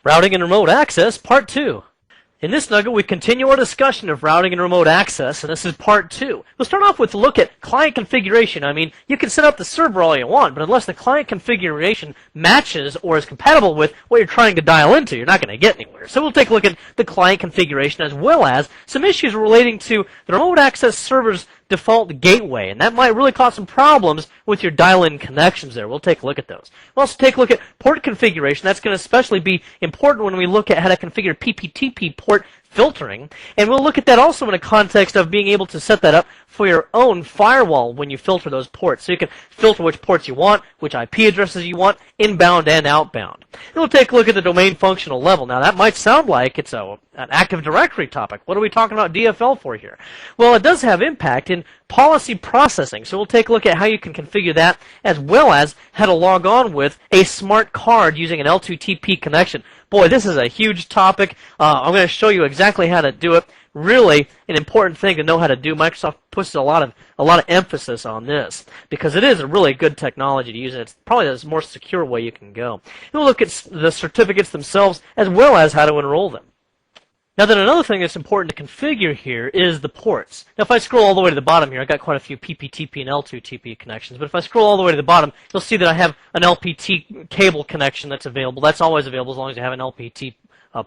Routing and Remote Access, Part 2. In this nugget, we continue our discussion of routing and remote access, and this is Part 2. We'll start off with a look at client configuration. I mean, you can set up the server all you want, but unless the client configuration matches or is compatible with what you're trying to dial into, you're not going to get anywhere. So we'll take a look at the client configuration as well as some issues relating to the remote access server's default gateway, and that might really cause some problems with your dial-in connections there. We'll take a look at those. We'll also take a look at port configuration. That's going to especially be important when we look at how to configure PPTP port filtering, and we'll look at that also in a context of being able to set that up for your own firewall when you filter those ports. So you can filter which ports you want, which IP addresses you want, inbound and outbound. And we'll take a look at the domain functional level. Now that might sound like it's an Active Directory topic. What are we talking about DFL for here? Well, it does have impact in policy processing. So we'll take a look at how you can configure that as well as how to log on with a smart card using an L2TP connection. Boy, this is a huge topic. I'm going to show you exactly how to do it. Really an important thing to know how to do. Microsoft puts a lot of emphasis on this because it is a really good technology to use, and it's probably the more secure way you can go. And we'll look at the certificates themselves as well as how to enroll them. Now then, another thing that's important to configure here is the ports. Now if I scroll all the way to the bottom here, I've got quite a few PPTP and L2TP connections, but if I scroll all the way to the bottom, you'll see that I have an LPT cable connection that's available. That's always available as long as you have an LPT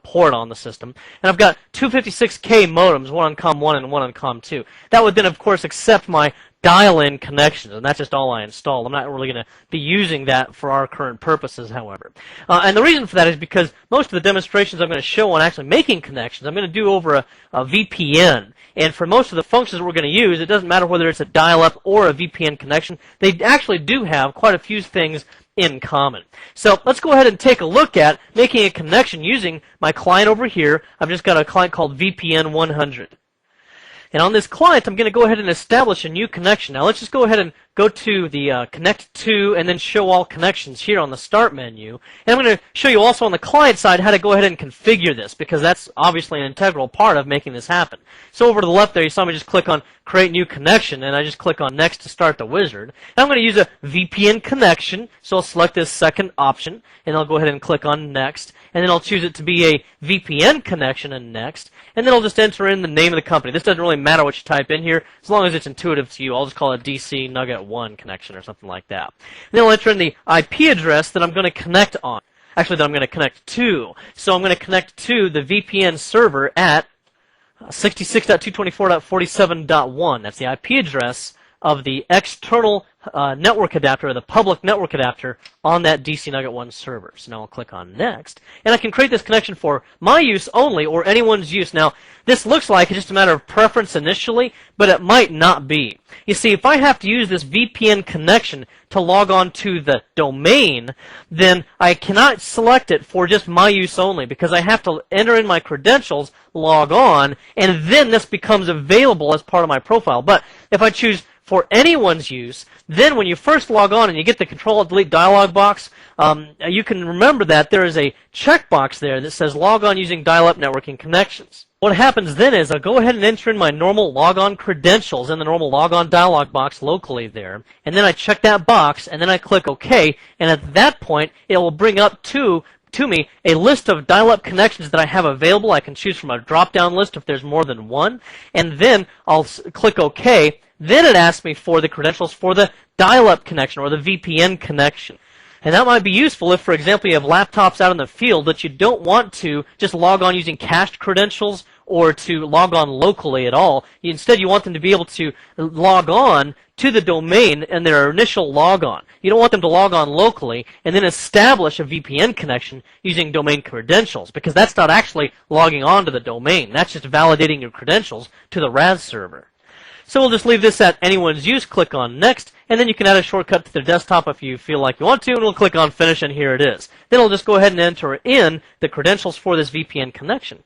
port on the system. And I've got 256K modems, one on COM1 and one on COM2. That would then, of course, accept my dial-in connections, and that's just all I installed. I'm not really going to be using that for our current purposes, however. And the reason for that is because most of the demonstrations I'm going to show on actually making connections, I'm going to do over a VPN. And for most of the functions we're going to use, it doesn't matter whether it's a dial-up or a VPN connection. They actually do have quite a few things in common. So let's go ahead and take a look at making a connection using my client over here. I've just got a client called VPN 100. And on this client, I'm going to go ahead and establish a new connection. Now let's just go ahead and go to the Connect To and then Show All Connections here on the Start menu. And I'm going to show you also on the client side how to go ahead and configure this, because that's obviously an integral part of making this happen. So over to the left there, you saw me just click on Create New Connection, and I just click on Next to start the wizard. And I'm going to use a VPN connection, so I'll select this second option, and I'll go ahead and click on Next. And then I'll choose it to be a VPN connection and Next. And then I'll just enter in the name of the company. This doesn't really matter what you type in here, as long as it's intuitive to you. I'll just call it DC Nugget 1 connection or something like that. And then I'll enter in the IP address that I'm going to connect on. Actually, that I'm going to connect to. So I'm going to connect to the VPN server at 66.224.47.1. That's the IP address of the external network adapter, or the public network adapter on that DC Nugget 1 server. So now I'll click on Next, and I can create this connection for my use only or anyone's use. Now, this looks like it's just a matter of preference initially, but it might not be. You see, if I have to use this VPN connection to log on to the domain, then I cannot select it for just my use only, because I have to enter in my credentials, log on, and then this becomes available as part of my profile. But if I choose for anyone's use, then when you first log on and you get the Control-Delete dialog box, you can remember that there is a checkbox there that says log on using dial-up networking connections. What happens then is I'll go ahead and enter in my normal logon credentials in the normal logon dialog box locally there, and then I check that box, and then I click OK, and at that point it will bring up to me a list of dial-up connections that I have available. I can choose from a drop-down list if there's more than one, and then I'll click OK. Then it asks me for the credentials for the dial-up connection or the VPN connection. And that might be useful if, for example, you have laptops out in the field that you don't want to just log on using cached credentials or to log on locally at all. Instead, you want them to be able to log on to the domain and their initial logon. You don't want them to log on locally and then establish a VPN connection using domain credentials, because that's not actually logging on to the domain. That's just validating your credentials to the RRAS server. So we'll just leave this at anyone's use, click on Next, and then you can add a shortcut to the desktop if you feel like you want to, and we'll click on Finish, and here it is. Then I'll just go ahead and enter in the credentials for this VPN connection.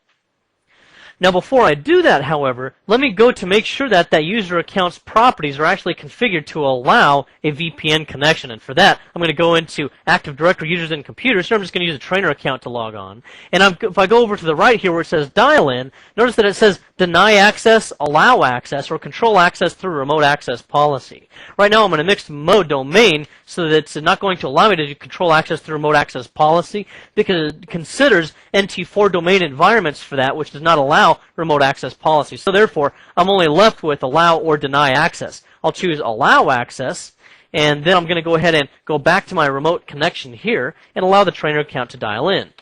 Now before I do that, however, let me go to make sure that that user account's properties are actually configured to allow a VPN connection. And for that, I'm going to go into Active Directory Users and Computers. Here I'm just going to use a trainer account to log on. And if I go over to the right here where it says Dial In, notice that it says Deny Access, Allow Access, or Control Access through Remote Access Policy. Right now I'm in a mixed mode domain, so that it's not going to allow me to control access through Remote Access Policy because it considers NT4 domain environments for that, which does not allow remote access policy. So therefore, I'm only left with allow or deny access. I'll choose allow access, and then I'm going to go ahead and go back to my remote connection here and allow the trainer account to dial in.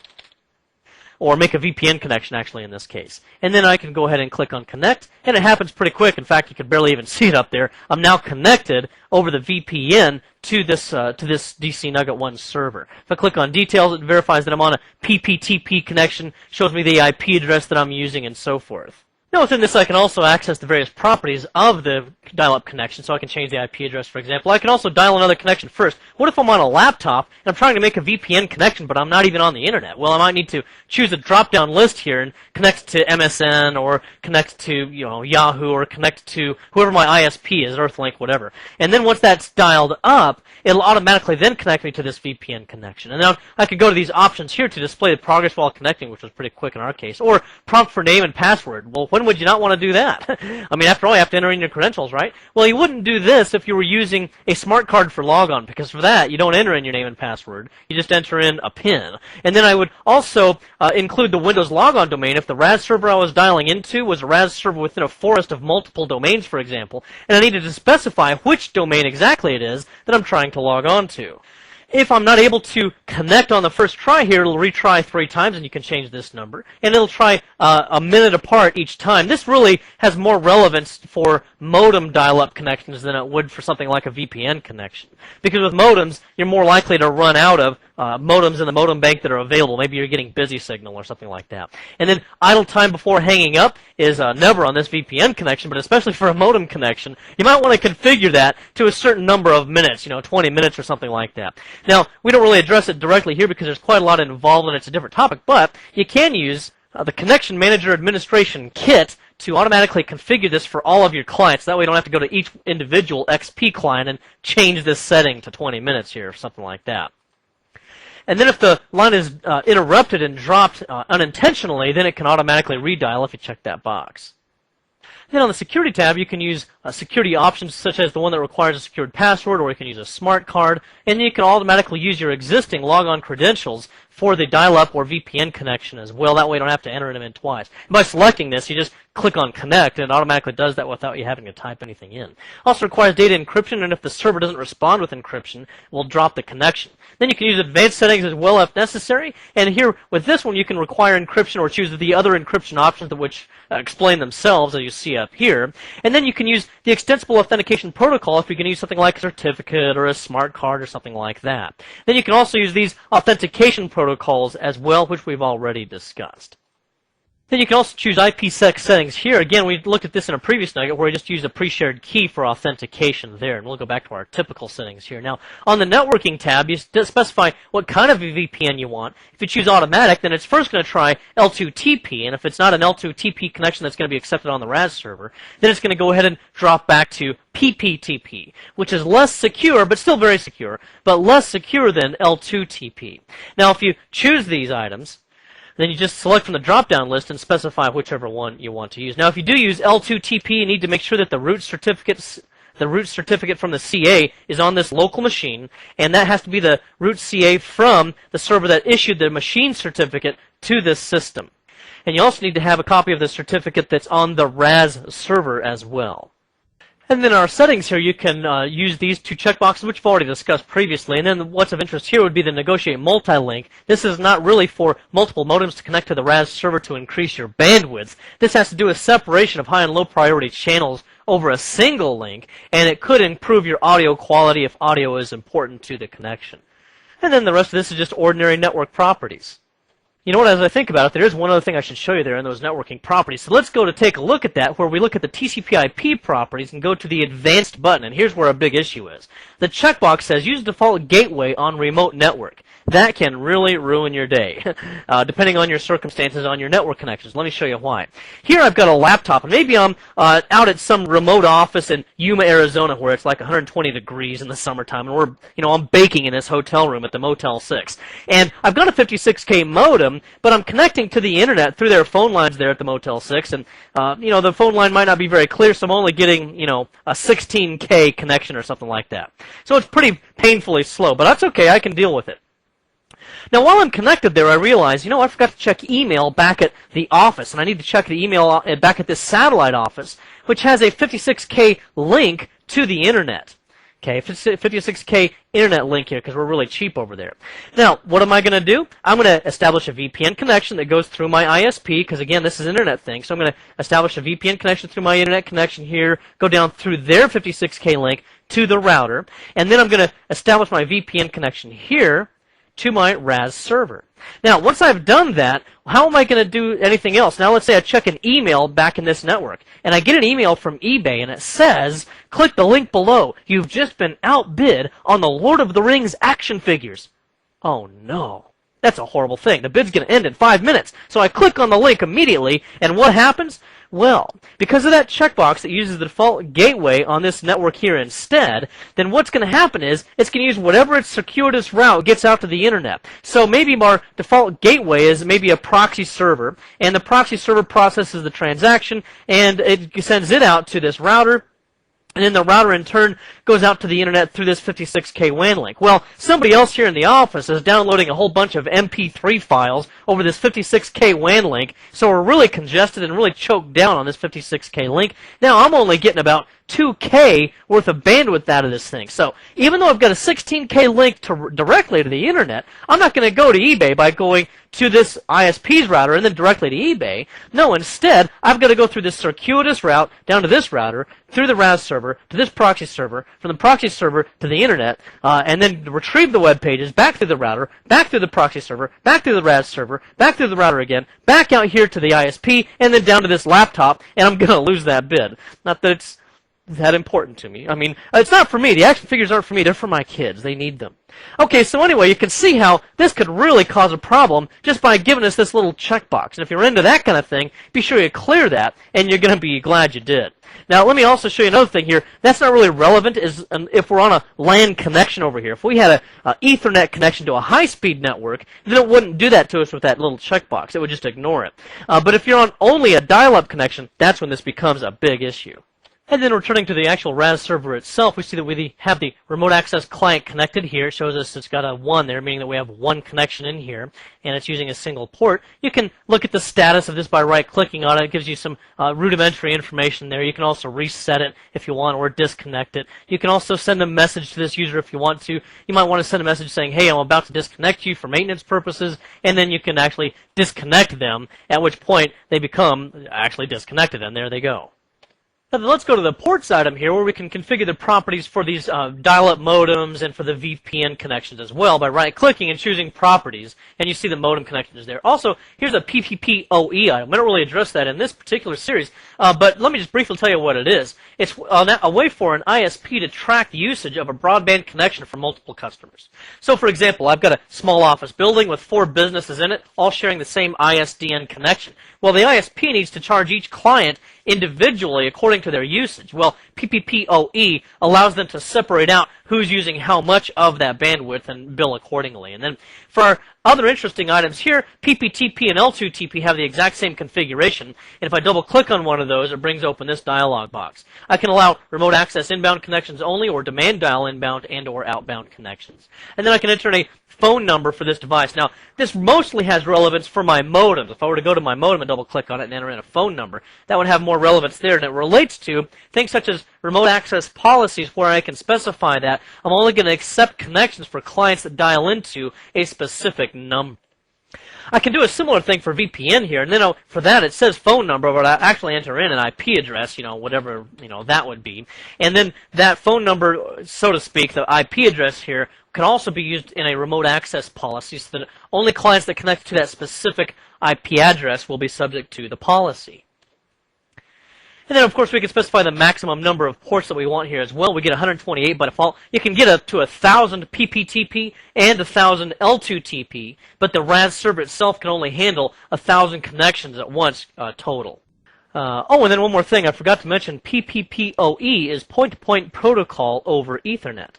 Or make a VPN connection, actually, in this case. And then I can go ahead and click on connect, and it happens pretty quick. In fact, you can barely even see it up there. I'm now connected over the VPN to this DC Nugget 1 server. If I click on details, it verifies that I'm on a PPTP connection, shows me the IP address that I'm using, and so forth. Now within this I can also access the various properties of the dial-up connection, so I can change the IP address, for example. I can also dial another connection first. What if I'm on a laptop and I'm trying to make a VPN connection but I'm not even on the internet? Well, I might need to choose a drop-down list here and connect to MSN or connect to Yahoo or connect to whoever my ISP is, Earthlink, whatever. And then once that's dialed up, it'll automatically then connect me to this VPN connection. And now I could go to these options here to display the progress while connecting, which was pretty quick in our case, or prompt for name and password. Well, when would you not want to do that? I mean, after all, you have to enter in your credentials, right? Well, you wouldn't do this if you were using a smart card for logon, because for that, you don't enter in your name and password. You just enter in a PIN. And then I would also include the Windows logon domain if the RAS server I was dialing into was a RAS server within a forest of multiple domains, for example, and I needed to specify which domain exactly it is that I'm trying to log on to. If I'm not able to connect on the first try here, it'll retry 3 times, and you can change this number. And it'll try a minute apart each time. This really has more relevance for modem dial-up connections than it would for something like a VPN connection. Because with modems, you're more likely to run out of modems in the modem bank that are available. Maybe you're getting busy signal or something like that. And then idle time before hanging up is never on this VPN connection, but especially for a modem connection, you might want to configure that to a certain number of minutes, 20 minutes or something like that. Now, we don't really address it directly here because there's quite a lot involved and it's a different topic, but you can use the Connection Manager Administration Kit to automatically configure this for all of your clients. That way you don't have to go to each individual XP client and change this setting to 20 minutes here or something like that. And then if the line is interrupted and dropped unintentionally, then it can automatically redial if you check that box. Then on the Security tab, you can use security options such as the one that requires a secured password, or you can use a smart card, and then you can automatically use your existing logon credentials for the dial-up or VPN connection as well. That way you don't have to enter them in twice. And by selecting this, you just click on Connect, and it automatically does that without you having to type anything in. Also requires data encryption, and if the server doesn't respond with encryption, it will drop the connection. Then you can use advanced settings as well if necessary, and here with this one you can require encryption or choose the other encryption options which explain themselves as you see up here. And then you can use the extensible authentication protocol if you're going to use something like a certificate or a smart card or something like that. Then you can also use these authentication protocols as well, which we've already discussed. Then you can also choose IPsec settings here. Again, we looked at this in a previous nugget where we just used a pre-shared key for authentication there. And we'll go back to our typical settings here. Now, on the networking tab, you specify what kind of a VPN you want. If you choose automatic, then it's first going to try L2TP. And if it's not an L2TP connection that's going to be accepted on the RAS server, then it's going to go ahead and drop back to PPTP, which is less secure, but still very secure, but less secure than L2TP. Now, if you choose these items, then you just select from the drop-down list and specify whichever one you want to use. Now, if you do use L2TP, you need to make sure that the root certificate from the CA is on this local machine, and that has to be the root CA from the server that issued the machine certificate to this system. And you also need to have a copy of the certificate that's on the RAS server as well. And then in our settings here, you can use these 2 checkboxes, which we've already discussed previously. And then what's of interest here would be the Negotiate Multi-Link. This is not really for multiple modems to connect to the RAS server to increase your bandwidth. This has to do with separation of high and low priority channels over a single link, and it could improve your audio quality if audio is important to the connection. And then the rest of this is just ordinary network properties. You know what, as I think about it, there is one other thing I should show you there in those networking properties. So let's go to take a look at that, where we look at the TCP/IP properties and go to the advanced button, and here's where a big issue is. The checkbox says use default gateway on remote network. That can really ruin your day, depending on your circumstances on your network connections. Let me show you why. Here I've got a laptop, and maybe I'm out at some remote office in Yuma, Arizona, where it's like 120 degrees in the summertime, and I'm baking in this hotel room at the Motel 6. And I've got a 56K modem, but I'm connecting to the internet through their phone lines there at the Motel 6, and the phone line might not be very clear, so I'm only getting a 16K connection or something like that. So it's pretty painfully slow, but that's okay. I can deal with it. Now, while I'm connected there, I realize, I forgot to check email back at the office, and I need to check the email back at this satellite office, which has a 56K link to the internet. Okay, 56K internet link here, because we're really cheap over there. Now, what am I going to do? I'm going to establish a VPN connection that goes through my ISP, because again, this is an internet thing, so I'm going to establish a VPN connection through my internet connection here, go down through their 56K link to the router, and then I'm going to establish my VPN connection here to my RRAS server. Now, once I've done that, how am I going to do anything else? Now, let's say I check an email back in this network, and I get an email from eBay, and it says, click the link below. You've just been outbid on the Lord of the Rings action figures. Oh, no. That's a horrible thing. The bid's going to end in 5 minutes. So I click on the link immediately, and what happens? Well, because of that checkbox that uses the default gateway on this network here instead, then what's going to happen is it's going to use whatever its circuitous route gets out to the internet. So maybe our default gateway is maybe a proxy server, and the proxy server processes the transaction, and it sends it out to this router, and then the router in turn goes out to the internet through this 56K WAN link. Well, somebody else here in the office is downloading a whole bunch of MP3 files over this 56K WAN link, so we're really congested and really choked down on this 56K link. Now I'm only getting about 2K worth of bandwidth out of this thing. So even though I've got a 16K link directly to the internet, I'm not going to go to eBay by going to this ISP's router and then directly to eBay. No, instead, I've got to go through this circuitous route down to this router, through the RAS server, to this proxy server, from the proxy server to the internet, and then retrieve the web pages, back through the router, back through the proxy server, back through the RAS server, back through the router again, back out here to the ISP, and then down to this laptop, and I'm going to lose that bid. Not that it's that important to me. I mean, it's not for me. The action figures aren't for me. They're for my kids. They need them. Okay, so anyway, you can see how this could really cause a problem just by giving us this little checkbox. And if you're into that kind of thing, be sure you clear that, and you're going to be glad you did. Now, let me also show you another thing here. That's not really relevant if we're on a LAN connection over here. If we had an Ethernet connection to a high-speed network, then it wouldn't do that to us with that little checkbox. It would just ignore it. But if you're on only a dial-up connection, that's when this becomes a big issue. And then returning to the actual RAS server itself, we see that we have the remote access client connected here. It shows us it's got a 1 there, meaning that we have one connection in here, and it's using a single port. You can look at the status of this by right-clicking on it. It gives you some rudimentary information there. You can also reset it if you want, or disconnect it. You can also send a message to this user if you want to. You might want to send a message saying, hey, I'm about to disconnect you for maintenance purposes, and then you can actually disconnect them, at which point they become actually disconnected, and there they go. Now, let's go to the ports item here, where we can configure the properties for these dial-up modems and for the VPN connections as well by right-clicking and choosing properties, and you see the modem connections there. Also, here's a PPPoE item. We don't really address that in this particular series, but let me just briefly tell you what it is. It's a way for an ISP to track the usage of a broadband connection for multiple customers. So, for example, I've got a small office building with 4 businesses in it, all sharing the same ISDN connection. Well, the ISP needs to charge each client individually according to their usage. Well, PPPoE allows them to separate out who's using how much of that bandwidth and bill accordingly. And then for our other interesting items here, PPTP and L2TP have the exact same configuration. And if I double click on one of those, it brings open this dialog box. I can allow remote access inbound connections only, or demand dial inbound and or outbound connections. And then I can enter in a phone number for this device. Now, this mostly has relevance for my modems. If I were to go to my modem and double click on it and enter in a phone number, that would have more relevance there. And it relates to things such as remote access policies, where I can specify that I'm only going to accept connections for clients that dial into a specific number. I can do a similar thing for VPN here, and then for that it says phone number, but I actually enter in an IP address, whatever, that would be. And then that phone number, so to speak, the IP address here, can also be used in a remote access policy so that only clients that connect to that specific IP address will be subject to the policy. And then, of course, we can specify the maximum number of ports that we want here as well. We get 128 by default. You can get up to 1,000 PPTP and 1,000 L2TP, but the RAS server itself can only handle 1,000 connections at once total. And then one more thing. I forgot to mention PPPoE is point-to-point protocol over Ethernet.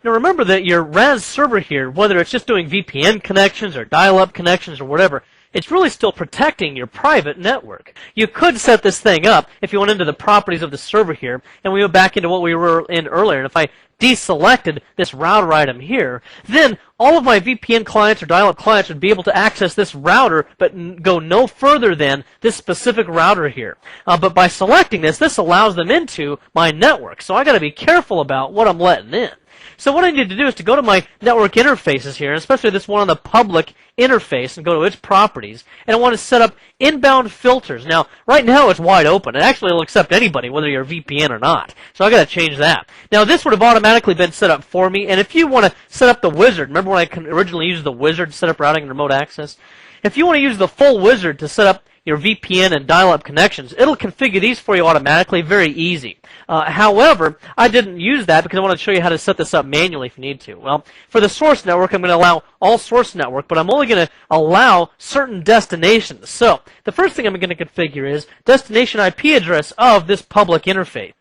Now remember that your RAS server here, whether it's just doing VPN connections or dial-up connections or whatever, it's really still protecting your private network. You could set this thing up if you went into the properties of the server here, and we went back into what we were in earlier, and if I deselected this router item here, then all of my VPN clients or dial-up clients would be able to access this router, but go no further than this specific router here. But by selecting this allows them into my network, so I got to be careful about what I'm letting in. So what I need to do is to go to my network interfaces here, and especially this one on the public interface, and go to its properties, and I want to set up inbound filters. Now, right now it's wide open. It actually will accept anybody, whether you're a VPN or not. So I got to change that. Now, this would have automatically been set up for me, and if you want to set up the wizard, remember when I originally used the wizard to set up routing and remote access? If you want to use the full wizard to set up your VPN and dial-up connections, it'll configure these for you automatically, very easy. However, I didn't use that because I want to show you how to set this up manually if you need to. Well, for the source network, I'm going to allow all source network, but I'm only going to allow certain destinations. So, the first thing I'm going to configure is destination IP address of this public interface.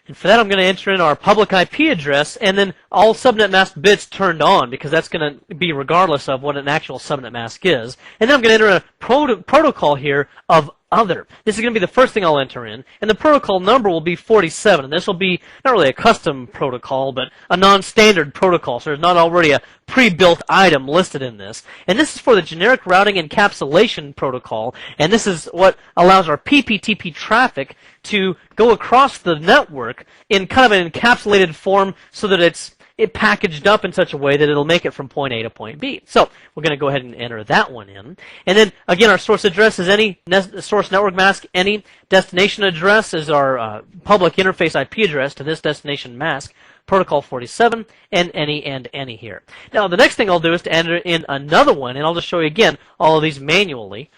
And for that, I'm going to enter in our public IP address, and then all subnet mask bits turned on, because that's going to be regardless of what an actual subnet mask is. And then I'm going to enter a protocol here of other. This is going to be the first thing I'll enter in, and the protocol number will be 47. And this will be not really a custom protocol, but a non-standard protocol, so there's not already a pre-built item listed in this. And this is for the generic routing encapsulation protocol, and this is what allows our PPTP traffic to go across the network in kind of an encapsulated form so that it's packaged up in such a way that it'll make it from point A to point B. So we're going to go ahead and enter that one in. And then, again, our source address is any source network mask. Any destination address is our public interface IP address to this destination mask, protocol 47, and any here. Now, the next thing I'll do is to enter in another one, and I'll just show you again all of these manually.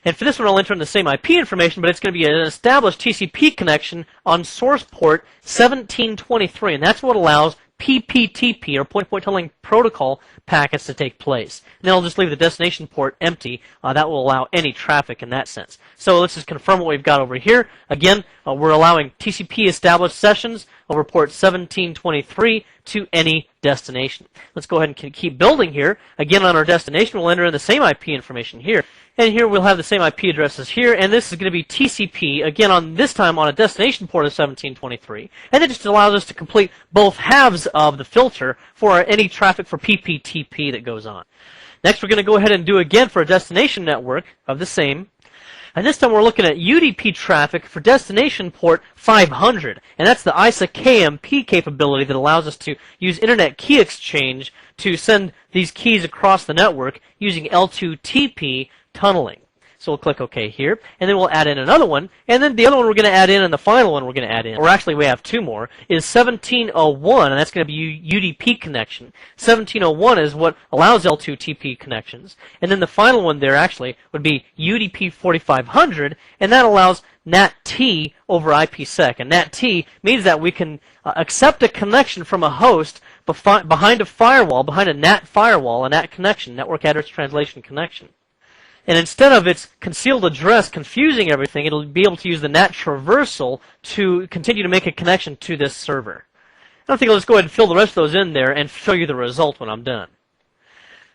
And for this one, I'll enter in the same IP information, but it's going to be an established TCP connection on source port 1723, and that's what allows PPTP, or point-to-point tunneling protocol, packets to take place. And then I'll just leave the destination port empty. That will allow any traffic in that sense. So let's just confirm what we've got over here. Again, we're allowing TCP established sessions over port 1723 to any destination. Let's go ahead and keep building here. Again, on our destination, we'll enter in the same IP information here. And here we'll have the same IP addresses here, and this is going to be TCP, again, on this time on a destination port of 1723. And it just allows us to complete both halves of the filter for any traffic for PPTP that goes on. Next, we're going to go ahead and do again for a destination network of the same. And this time we're looking at UDP traffic for destination port 500. And that's the ISA KMP capability that allows us to use internet key exchange to send these keys across the network using L2TP tunneling. So we'll click OK here, and then we'll add in another one, and then the other one we're going to add in, and the final one we're going to add in, or actually we have two more, is 1701, and that's going to be UDP connection. 1701 is what allows L2TP connections, and then the final one there actually would be UDP 4500, and that allows NAT-T over IPsec. And NAT-T means that we can accept a connection from a host behind a firewall, behind a NAT firewall, a NAT connection, network address translation connection. And instead of its concealed address confusing everything, it'll be able to use the NAT traversal to continue to make a connection to this server. I think I'll just go ahead and fill the rest of those in there and show you the result when I'm done.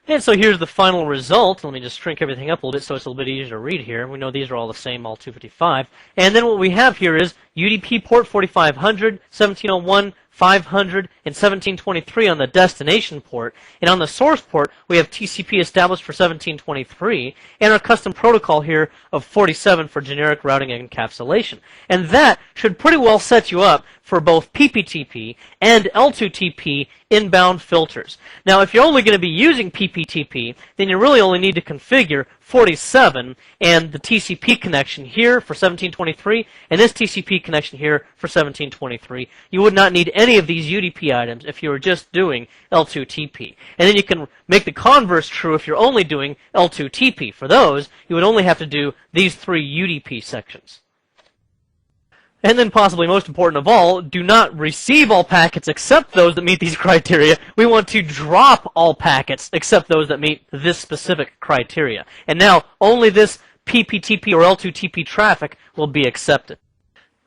And so here's the final result. Let me just shrink everything up a little bit so it's a little bit easier to read here. We know these are all the same, all 255. And then what we have here is UDP port 4500, 1701, 500 and 1723 on the destination port, and on the source port we have TCP established for 1723 and our custom protocol here of 47 for generic routing and encapsulation. And that should pretty well set you up for both PPTP and L2TP inbound filters. Now, if you're only going to be using PPTP, then you really only need to configure 47 and the TCP connection here for 1723 and this TCP connection here for 1723. You would not need any of these UDP items if you were just doing L2TP. And then you can make the converse true if you're only doing L2TP. For those, you would only have to do these 3 UDP sections. And then possibly most important of all, do not receive all packets except those that meet these criteria. We want to drop all packets except those that meet this specific criteria. And now only this PPTP or L2TP traffic will be accepted.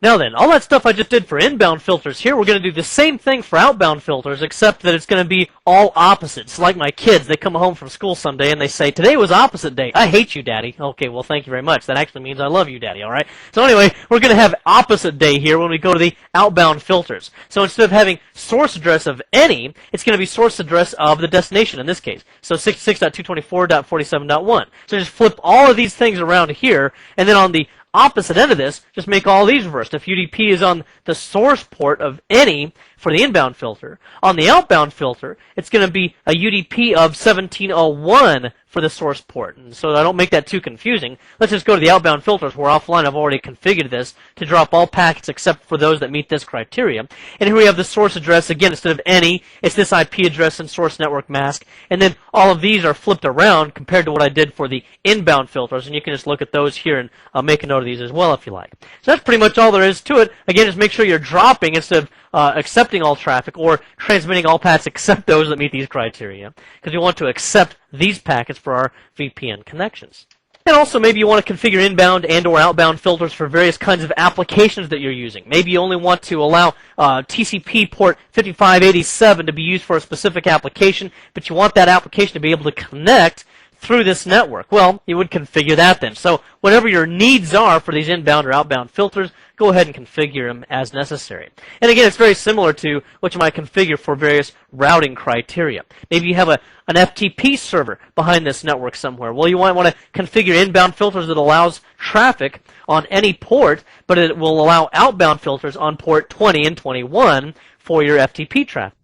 Now then, all that stuff I just did for inbound filters here, we're going to do the same thing for outbound filters, except that it's going to be all opposites. Like my kids, they come home from school someday and they say, today was opposite day. I hate you, Daddy. Okay, well, thank you very much. That actually means I love you, Daddy, all right? So anyway, we're going to have opposite day here when we go to the outbound filters. So instead of having source address of any, it's going to be source address of the destination in this case. So 66.224.47.1. So just flip all of these things around here, and then on the opposite end of this, just make all these reversed. If UDP is on the source port of any for the inbound filter, on the outbound filter, it's going to be a UDP of 1701 for the source port. And so I don't make that too confusing. Let's just go to the outbound filters where offline I've already configured this to drop all packets except for those that meet this criteria. And here we have the source address. Again, instead of any, it's this IP address and source network mask. And then all of these are flipped around compared to what I did for the inbound filters. And you can just look at those here and make a note of these as well if you like. So that's pretty much all there is to it. Again, just make sure you're dropping instead of accepting all traffic or transmitting all packets except those that meet these criteria, because we want to accept these packets for our VPN connections. And also maybe you want to configure inbound and or outbound filters for various kinds of applications that you're using. Maybe you only want to allow TCP port 5587 to be used for a specific application, but you want that application to be able to connect through this network. Well, you would configure that then. So whatever your needs are for these inbound or outbound filters, go ahead and configure them as necessary. And again, it's very similar to what you might configure for various routing criteria. Maybe you have an FTP server behind this network somewhere. Well, you might want to configure inbound filters that allows traffic on any port, but it will allow outbound filters on port 20 and 21 for your FTP traffic.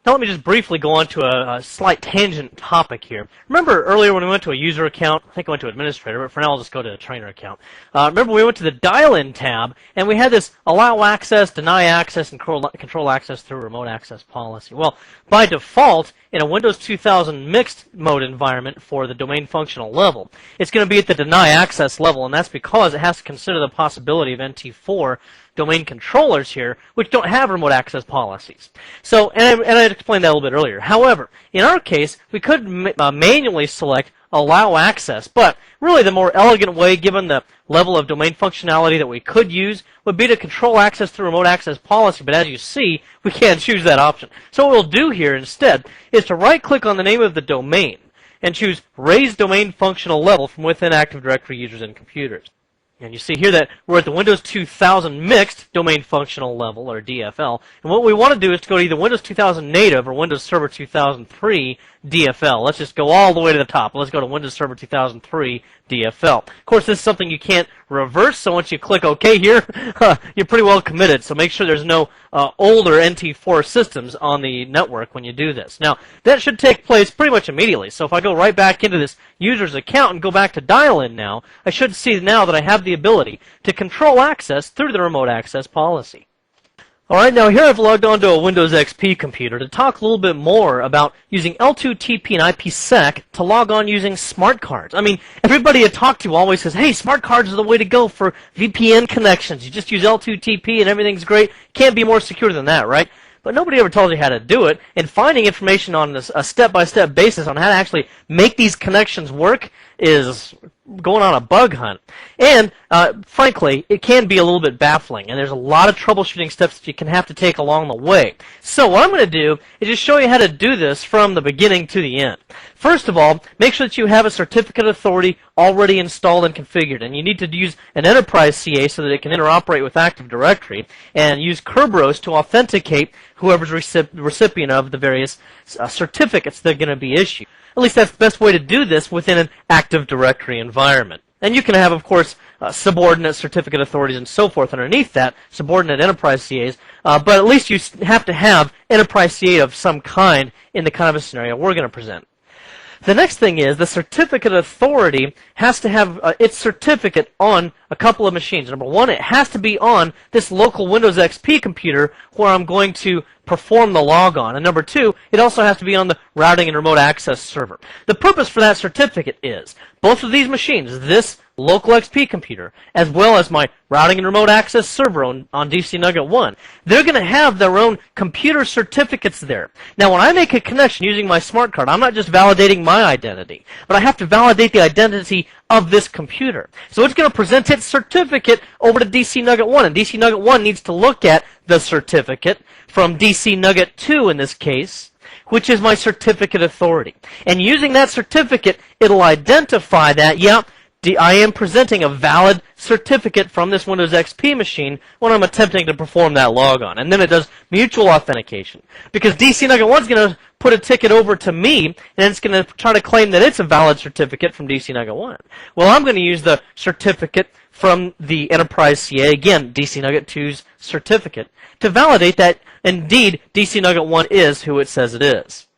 Now let me just briefly go on to a slight tangent topic here. Remember earlier when we went to a user account, I think I went to administrator, but for now I'll just go to the trainer account. Remember we went to the dial-in tab, and we had this allow access, deny access, and control access through remote access policy. Well, by default, in a Windows 2000 mixed mode environment for the domain functional level, it's going to be at the deny access level, and that's because it has to consider the possibility of NT4 domain controllers here, which don't have remote access policies. So, and I explained that a little bit earlier. However, in our case, we could manually select allow access, but really the more elegant way, given the level of domain functionality that we could use, would be to control access through remote access policy, but as you see, we can't choose that option. So what we'll do here instead is to right-click on the name of the domain and choose Raise Domain Functional Level from within Active Directory Users and Computers. And you see here that we're at the Windows 2000 Mixed Domain Functional Level, or DFL. And what we want to do is to go to either Windows 2000 Native or Windows Server 2003 DFL. Let's just go all the way to the top. Let's go to Windows Server 2003 DFL. Of course, this is something you can't reverse, so once you click OK here, you're pretty well committed. So make sure there's no older NT4 systems on the network when you do this. Now, that should take place pretty much immediately. So if I go right back into this user's account and go back to dial-in now, I should see now that I have the ability to control access through the remote access policy. Alright, now here I've logged onto a Windows XP computer to talk a little bit more about using L2TP and IPsec to log on using smart cards. I mean, everybody I talk to always says, hey, smart cards are the way to go for VPN connections. You just use L2TP and everything's great. Can't be more secure than that, right? But nobody ever tells you how to do it, and finding information on a step-by-step basis on how to actually make these connections work is going on a bug hunt. And frankly, it can be a little bit baffling, and there's a lot of troubleshooting steps that you can have to take along the way. So what I'm going to do is just show you how to do this from the beginning to the end. First of all, make sure that you have a certificate authority already installed and configured, and you need to use an enterprise CA so that it can interoperate with Active Directory, and use Kerberos to authenticate whoever's recipient of the various certificates that are going to be issued. At least that's the best way to do this within an Active Directory environment. And you can have, of course, subordinate certificate authorities and so forth underneath that, subordinate enterprise CAs, but at least you have to have enterprise CA of some kind in the kind of a scenario we're going to present. The next thing is the certificate authority has to have its certificate on a couple of machines. Number one, it has to be on this local Windows XP computer where I'm going to perform the logon. And number two, it also has to be on the routing and remote access server. The purpose for that certificate is both of these machines, this local XP computer, as well as my routing and remote access server on DC Nugget 1, they're going to have their own computer certificates there. Now, when I make a connection using my smart card, I'm not just validating my identity, but I have to validate the identity of this computer. So it's going to present its certificate over to DC Nugget 1, and DC Nugget 1 needs to look at the certificate from DC Nugget 2 in this case, which is my certificate authority. And using that certificate, it'll identify that, yeah, I am presenting a valid certificate from this Windows XP machine when I'm attempting to perform that logon. And then it does mutual authentication. Because DC Nugget 1 is going to put a ticket over to me, and it's going to try to claim that it's a valid certificate from DC Nugget 1. Well, I'm going to use the certificate from the Enterprise CA, again, DC Nugget 2's certificate, to validate that indeed DC Nugget 1 is who it says it is.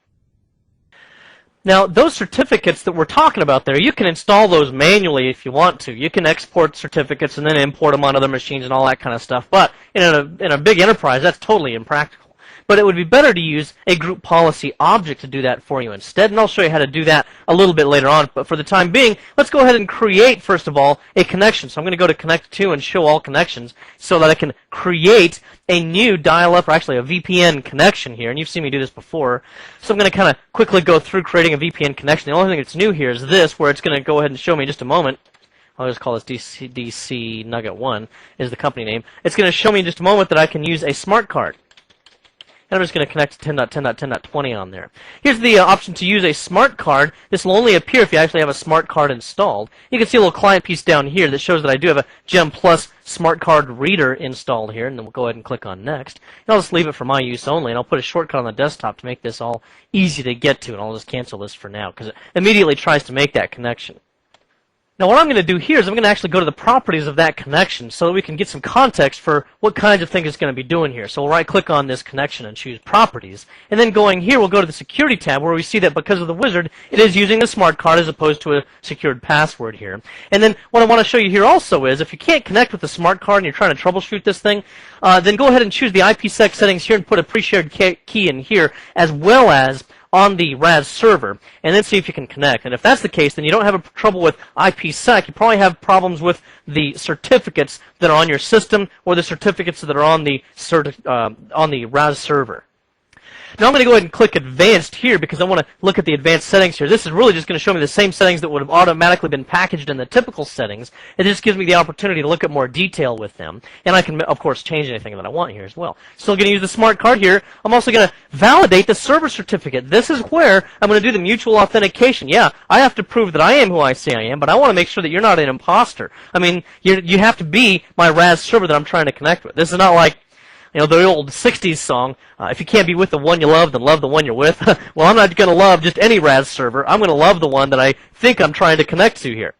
Now, those certificates that we're talking about there, you can install those manually if you want to. You can export certificates and then import them on other machines and all that kind of stuff. But in a big enterprise, that's totally impractical. But it would be better to use a group policy object to do that for you instead, and I'll show you how to do that a little bit later on. But for the time being, let's go ahead and create, first of all, a connection. So I'm going to go to Connect To and Show All Connections so that I can create a new dial-up, or actually a VPN connection here, and you've seen me do this before. So I'm going to kind of quickly go through creating a VPN connection. The only thing that's new here is this, where it's going to go ahead and show me in just a moment. I'll just call this DC Nugget 1 is the company name. It's going to show me in just a moment that I can use a smart card. And I'm just going to connect to 10.10.10.20 on there. Here's the option to use a smart card. This will only appear if you actually have a smart card installed. You can see a little client piece down here that shows that I do have a Gem Plus smart card reader installed here, and then we'll go ahead and click on Next. And I'll just leave it for my use only, and I'll put a shortcut on the desktop to make this all easy to get to, and I'll just cancel this for now because it immediately tries to make that connection. Now what I'm going to do here is I'm going to actually go to the properties of that connection so that we can get some context for what kinds of things it's going to be doing here. So we'll right-click on this connection and choose Properties. And then going here, we'll go to the Security tab where we see that because of the wizard, it is using the smart card as opposed to a secured password here. And then what I want to show you here also is if you can't connect with the smart card and you're trying to troubleshoot this thing, then go ahead and choose the IPsec settings here and put a pre-shared key in here as well as on the RRAS server, and then see if you can connect. And if that's the case, then you don't have trouble with IPsec. You probably have problems with the certificates that are on your system or the certificates that are on the RRAS server. Now I'm going to go ahead and click Advanced here because I want to look at the advanced settings here. This is really just going to show me the same settings that would have automatically been packaged in the typical settings. It just gives me the opportunity to look at more detail with them. And I can, of course, change anything that I want here as well. Still going to use the smart card here. I'm also going to validate the server certificate. This is where I'm going to do the mutual authentication. Yeah, I have to prove that I am who I say I am, but I want to make sure that you're not an imposter. I mean, you have to be my RRAS server that I'm trying to connect with. This is not like, you know, the old 60s song, if you can't be with the one you love, then love the one you're with. Well, I'm not going to love just any RRAS server. I'm going to love the one that I think I'm trying to connect to here.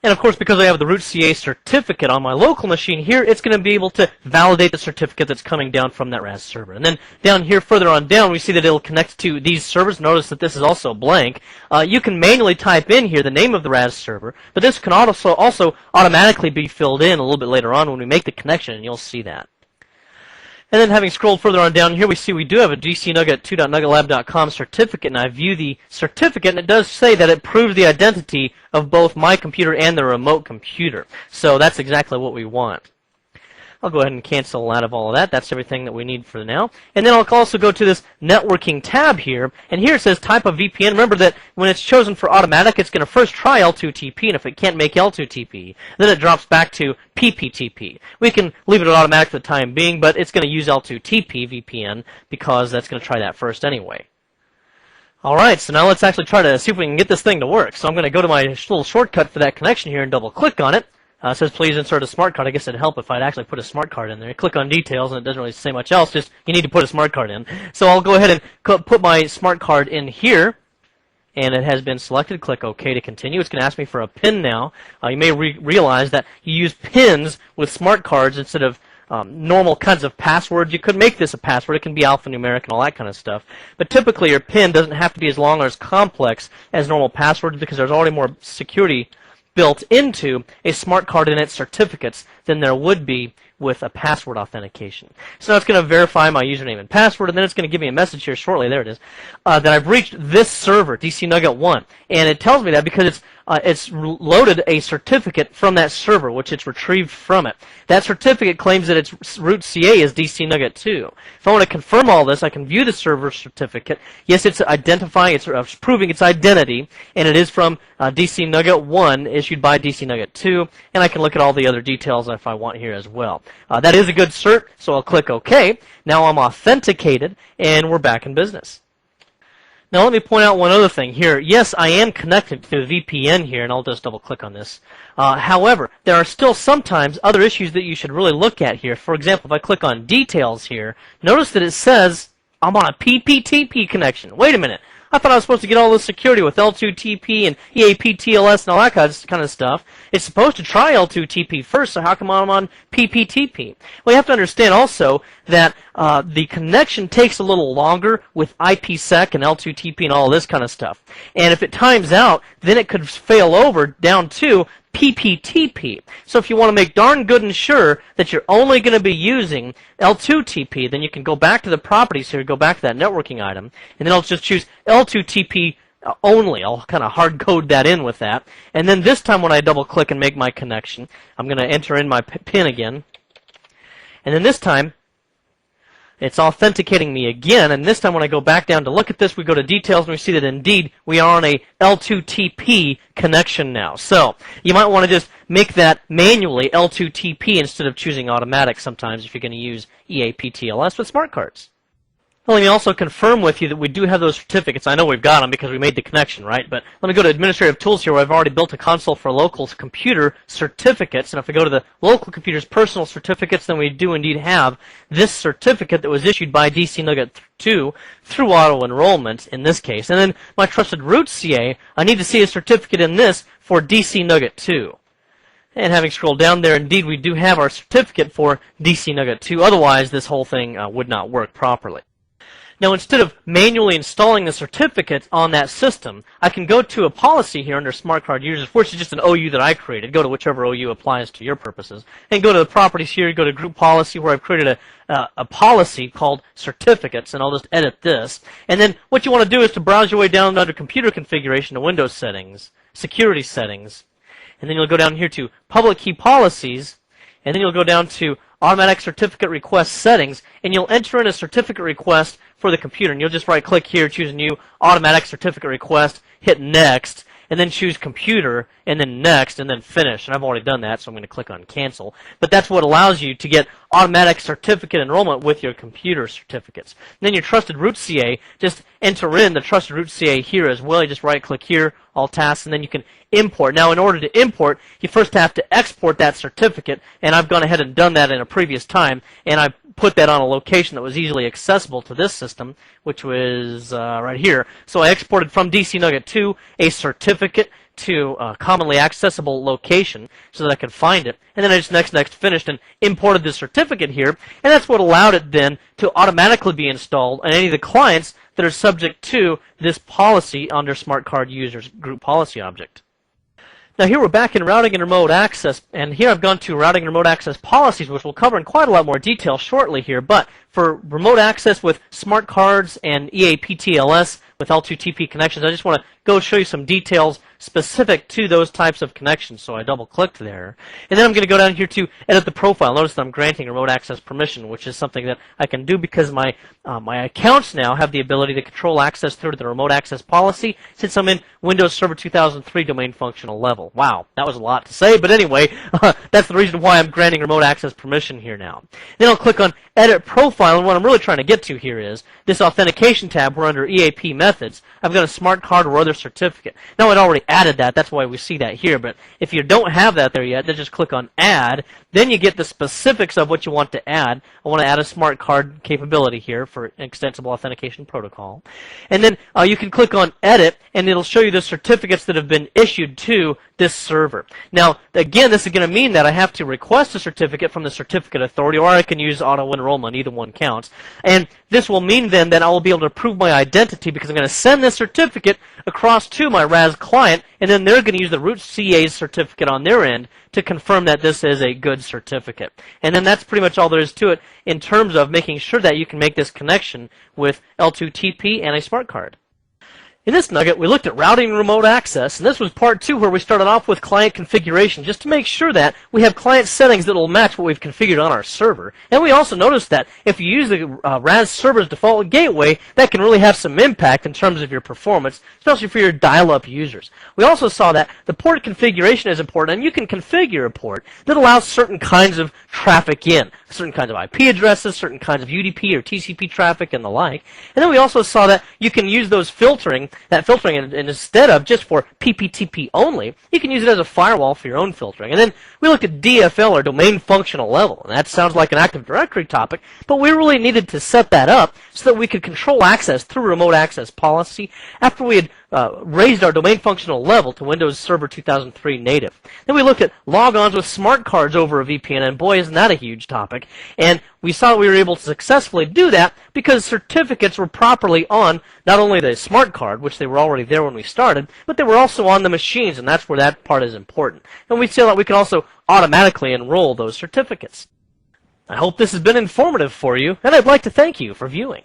And of course, because I have the root CA certificate on my local machine here, it's going to be able to validate the certificate that's coming down from that RRAS server. And then down here, further on down, we see that it'll connect to these servers. Notice that this is also blank. You can manually type in here the name of the RRAS server, but this can also automatically be filled in a little bit later on when we make the connection, and you'll see that. And then having scrolled further on down here, we see we do have a dcnugget2.nuggetlab.com certificate, and I view the certificate, and it does say that it proves the identity of both my computer and the remote computer. So that's exactly what we want. I'll go ahead and cancel out of all of that. That's everything that we need for now. And then I'll also go to this networking tab here, and here it says type of VPN. Remember that when it's chosen for automatic, it's going to first try L2TP, and if it can't make L2TP, then it drops back to PPTP. We can leave it at automatic for the time being, but it's going to use L2TP VPN because that's going to try that first anyway. Alright, so now let's actually try to see if we can get this thing to work. So I'm going to go to my little shortcut for that connection here and double click on it. It says please insert a smart card. I guess it'd help if I'd actually put a smart card in there. You click on details and it doesn't really say much else, just you need to put a smart card in. So I'll go ahead and put my smart card in here, and it has been selected. Click OK to continue. It's going to ask me for a PIN now. You may realize that you use PINs with smart cards instead of normal kinds of passwords. You could make this a password. It can be alphanumeric and all that kind of stuff. But typically your PIN doesn't have to be as long or as complex as normal passwords because there's already more security built into a smart card and its certificates than there would be with a password authentication. So now it's going to verify my username and password, and then it's going to give me a message here shortly, there it is, that I've reached this server, DC Nugget 1. And it tells me that because it's loaded a certificate from that server, which it's retrieved from it. That certificate claims that its root CA is DC Nugget 2. If I want to confirm all this, I can view the server certificate. Yes, it's identifying, it's proving its identity, and it is from DC Nugget 1, issued by DC Nugget 2, and I can look at all the other details if I want here as well. That is a good cert, so I'll click OK. Now I'm authenticated, and we're back in business. Now let me point out one other thing here. Yes, I am connected to the VPN here, and I'll just double click on this. However, there are still sometimes other issues that you should really look at here. For example, if I click on details here, notice that it says I'm on a PPTP connection. Wait a minute. I thought I was supposed to get all this security with L2TP and EAP-TLS and all that kind of stuff. It's supposed to try L2TP first, so how come I'm on PPTP? Well, you have to understand also that the connection takes a little longer with IPsec and L2TP and all this kind of stuff. And if it times out, then it could fail over down to PPTP. So if you want to make darn good and sure that you're only going to be using L2TP, then you can go back to the properties here, go back to that networking item, and then I'll just choose L2TP only. I'll kind of hard code that in with that. And then this time when I double click and make my connection, I'm going to enter in my PIN again. And then this time, it's authenticating me again, and this time when I go back down to look at this, we go to details and we see that indeed we are on a L2TP connection now. So you might want to just make that manually L2TP instead of choosing automatic sometimes if you're going to use EAP-TLS with smart cards. Well, let me also confirm with you that we do have those certificates. I know we've got them because we made the connection, right? But let me go to Administrative Tools here where I've already built a console for local computer certificates. And if we go to the local computer's personal certificates, then we do indeed have this certificate that was issued by DC Nugget 2 through auto-enrollment in this case. And then my trusted root CA, I need to see a certificate in this for DC Nugget 2. And having scrolled down there, indeed, we do have our certificate for DC Nugget 2. Otherwise, this whole thing would not work properly. Now, instead of manually installing the certificate on that system, I can go to a policy here under Smart Card Users, which is just an OU that I created. Go to whichever OU applies to your purposes. And go to the properties here, go to Group Policy, where I've created a policy called Certificates, and I'll just edit this. And then what you want to do is to browse your way down under Computer Configuration to Windows Settings, Security Settings, and then you'll go down here to Public Key Policies, and then you'll go down to Automatic Certificate Request Settings, and you'll enter in a certificate request for the computer. And you'll just right-click here, choose New Automatic Certificate Request, hit Next, and then choose Computer, and then Next, and then Finish. And I've already done that, so I'm going to click on Cancel. But that's what allows you to get automatic certificate enrollment with your computer certificates. And then your Trusted Root CA, just enter in the Trusted Root CA here as well. You just right-click here, All Tasks, and then you can import. Now, in order to import, you first have to export that certificate, and I've gone ahead and done that in a previous time, and I put that on a location that was easily accessible to this system, which was right here. So I exported from DC Nugget 2 a certificate to a commonly accessible location so that I could find it. And then I just next finished and imported the certificate here, and that's what allowed it then to automatically be installed on any of the clients that are subject to this policy under Smart Card Users Group Policy Object. Now here we're back in Routing and Remote Access, and here I've gone to Routing and Remote Access Policies, which we'll cover in quite a lot more detail shortly here, but for remote access with smart cards and EAP-TLS with L2TP connections, I just want to go show you some details specific to those types of connections, so I double-clicked there. And then I'm going to go down here to edit the profile. Notice that I'm granting remote access permission, which is something that I can do because my accounts now have the ability to control access through the remote access policy since I'm in Windows Server 2003 domain functional level. Wow, that was a lot to say, but anyway, that's the reason why I'm granting remote access permission here now. Then I'll click on Edit Profile, and what I'm really trying to get to here is this Authentication tab where under EAP Methods, I've got a smart card or other certificate. Now, I'd already added that, that's why we see that here, but if you don't have that there yet, then just click on Add, then you get the specifics of what you want to add. I want to add a smart card capability here for extensible authentication protocol. And then you can click on Edit, and it'll show you the certificates that have been issued to this server. Now, again, this is going to mean that I have to request a certificate from the certificate authority, or I can use auto-enrollment. Either one counts. And this will mean then that I will be able to prove my identity because I'm going to send this certificate across to my RRAS client, and then they're going to use the root CA's certificate on their end to confirm that this is a good certificate. And then that's pretty much all there is to it in terms of making sure that you can make this connection with L2TP and a smart card. In this nugget, we looked at routing and remote access, and this was part 2 where we started off with client configuration, just to make sure that we have client settings that will match what we've configured on our server. And we also noticed that if you use the RRAS server's default gateway, that can really have some impact in terms of your performance, especially for your dial-up users. We also saw that the port configuration is important, and you can configure a port that allows certain kinds of traffic in, certain kinds of IP addresses, certain kinds of UDP or TCP traffic, and the like. And then we also saw that you can use those filtering, and instead of just for PPTP only, you can use it as a firewall for your own filtering. And then we looked at DFL, or domain functional level, and that sounds like an Active Directory topic, but we really needed to set that up so that we could control access through remote access policy after we had raised our domain functional level to Windows Server 2003 native. Then we looked at logons with smart cards over a VPN, and boy, isn't that a huge topic. And we saw that we were able to successfully do that because certificates were properly on not only the smart card, which they were already there when we started, but they were also on the machines, and that's where that part is important. And we saw that we can also automatically enroll those certificates. I hope this has been informative for you, and I'd like to thank you for viewing.